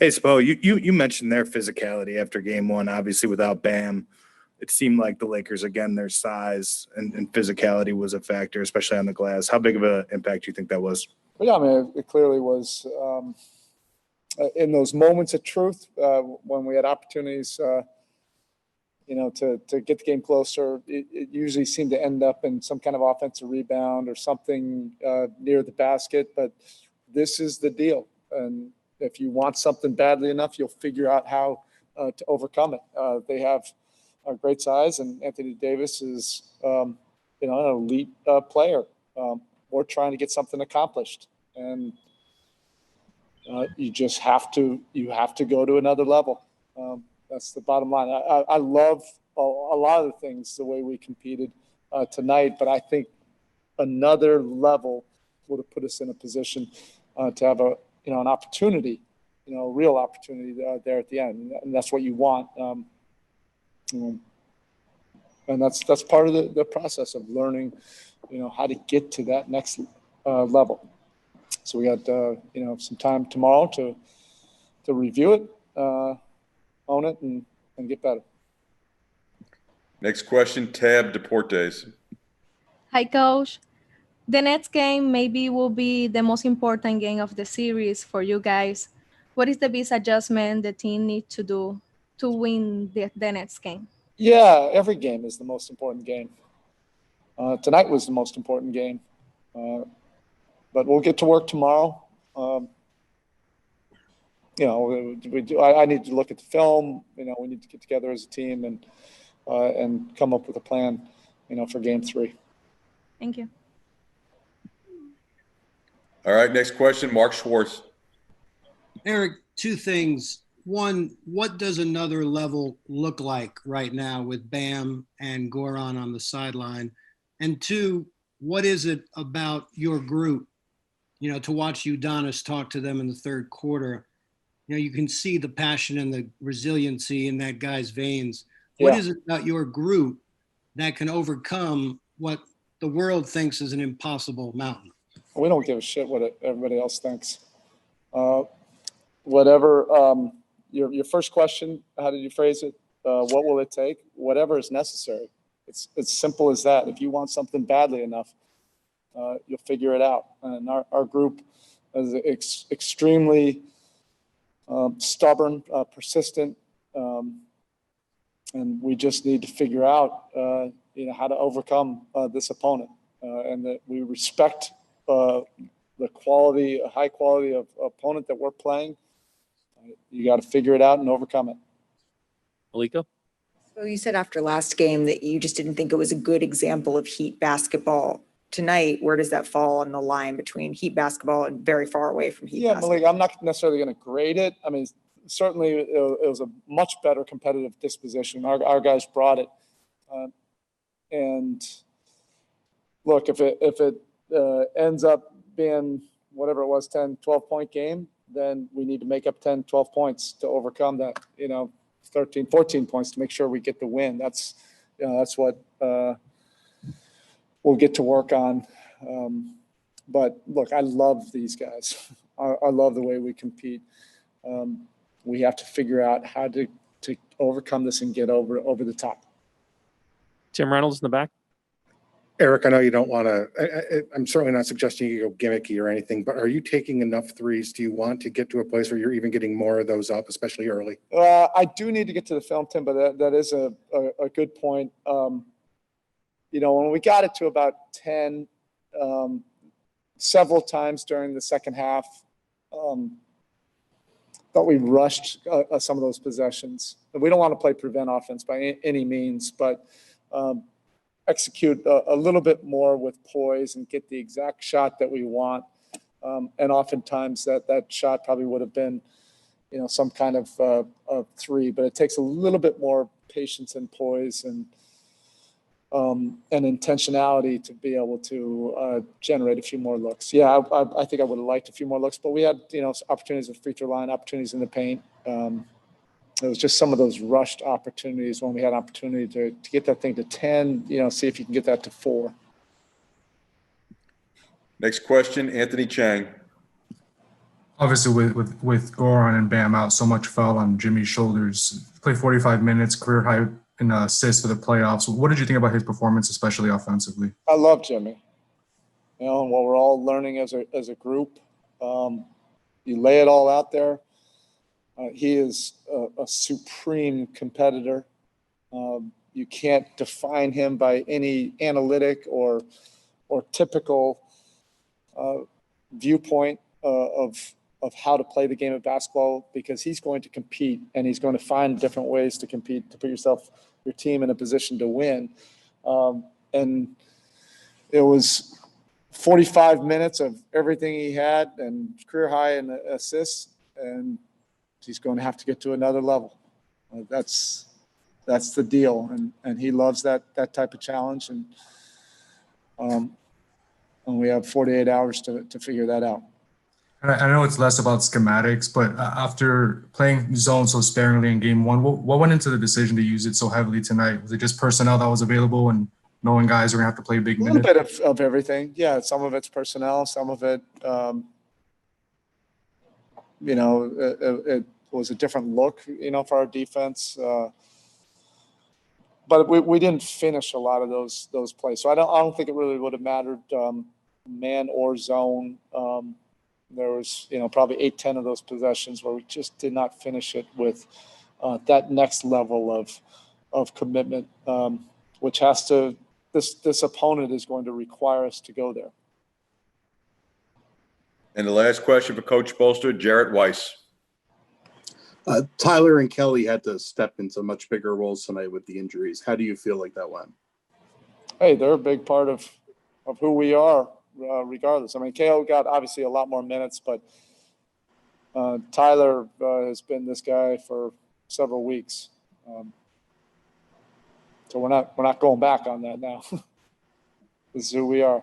Hey, Spo, you mentioned their physicality after game one. Obviously, without Bam, it seemed like the Lakers, again, their size and physicality was a factor, especially on the glass. How big of an impact do you think that was? Well, yeah, I mean, it clearly was in those moments of truth when we had opportunities, to get the game closer. It usually seemed to end up in some kind of offensive rebound or something near the basket. But this is the deal, and if you want something badly enough, you'll figure out how to overcome it. They have a great size, and Anthony Davis is, an elite player. We're trying to get something accomplished, and you have to go to another level. That's the bottom line. I love a lot of the things, the way we competed tonight, but I think another level would have put us in a position to have an opportunity, a real opportunity there at the end, and that's what you want. And that's part of the process of learning, how to get to that next level. So we got some time tomorrow to review it, own it, and get better. Next question, Tab Deportes. Hi, Coach. The next game maybe will be the most important game of the series for you guys. What is the biggest adjustment the team needs to do to win the next game? Yeah, every game is the most important game. Tonight was the most important game. But we'll get to work tomorrow. I need to look at the film. We need to get together as a team and come up with a plan, for game 3. Thank you. All right, next question, Mark Schwartz. Erik, 2 things. One, what does another level look like right now with Bam and Goran on the sideline? And 2, what is it about your group, to watch Udonis talk to them in the third quarter? You can see the passion and the resiliency in that guy's veins. What is it about your group that can overcome what the world thinks is an impossible mountain? We don't give a shit what everybody else thinks. Whatever your first question, how did you phrase it? What will it take? Whatever is necessary. It's simple as that. If you want something badly enough, you'll figure it out. And our group is extremely stubborn, persistent, and we just need to figure out, how to overcome this opponent, and that we respect the high quality of opponent that we're playing. You got to figure it out and overcome it. Malika? So you said after last game that you just didn't think it was a good example of Heat basketball. Tonight, where does that fall on the line between Heat basketball and very far away from Heat basketball? Malika, I'm not necessarily going to grade it. I mean, certainly it was a much better competitive disposition. Our guys brought it. And look, if it ends up being whatever it was, 10, 12-point game, then we need to make up 10, 12 points to overcome that, 13, 14 points to make sure we get the win. That's what we'll get to work on. But look, I love these guys. I love the way we compete. We have to figure out how to overcome this and get over the top. Tim Reynolds in the back. Erik, I know you don't want to. I'm certainly not suggesting you go gimmicky or anything, but are you taking enough threes? Do you want to get to a place where you're even getting more of those up, especially early? I do need to get to the film, Tim, but that is a good point. When we got it to about 10, several times during the second half, thought we rushed some of those possessions. We don't want to play prevent offense by any means, but execute a little bit more with poise and get the exact shot that we want. And oftentimes that shot probably would have been, some kind of three, but it takes a little bit more patience and poise and intentionality to be able to generate a few more looks. Yeah, I think I would have liked a few more looks, but we had, opportunities with free throw line, opportunities in the paint. It was just some of those rushed opportunities when we had opportunity to get that thing to 10, see if you can get that to 4. Next question, Anthony Chang. Obviously, with Goran and Bam out, so much fell on Jimmy's shoulders. Played 45 minutes, career high in assists for the playoffs. What did you think about his performance, especially offensively? I love Jimmy. You know, and what we're all learning as a group, you lay it all out there. He is a supreme competitor. You can't define him by any analytic or typical viewpoint of how to play the game of basketball, because he's going to compete and he's going to find different ways to compete, to put your team in a position to win. And it was 45 minutes of everything he had and career high in assists, and he's going to have to get to another level. That's the deal, and he loves that type of challenge, and we have 48 hours to figure that out. And I know it's less about schematics, but after playing zone so sparingly in game one, what went into the decision to use it so heavily tonight? Was it just personnel that was available and knowing guys are going to have to play big minutes? A little bit of everything. Yeah, some of it's personnel, some of it, it was a different look, for our defense. But we didn't finish a lot of those plays. So I don't think it really would have mattered, man or zone. There was, probably 8-10 of those possessions where we just did not finish it with that next level of commitment, which has to, this opponent is going to require us to go there. And the last question for Coach Spoelstra, Jarrett Weiss. Tyler and Kelly had to step into much bigger roles tonight with the injuries. How do you feel like that went? Hey, they're a big part of who we are, regardless. I mean, KO got obviously a lot more minutes, but Tyler has been this guy for several weeks. So we're not going back on that now. This is who we are.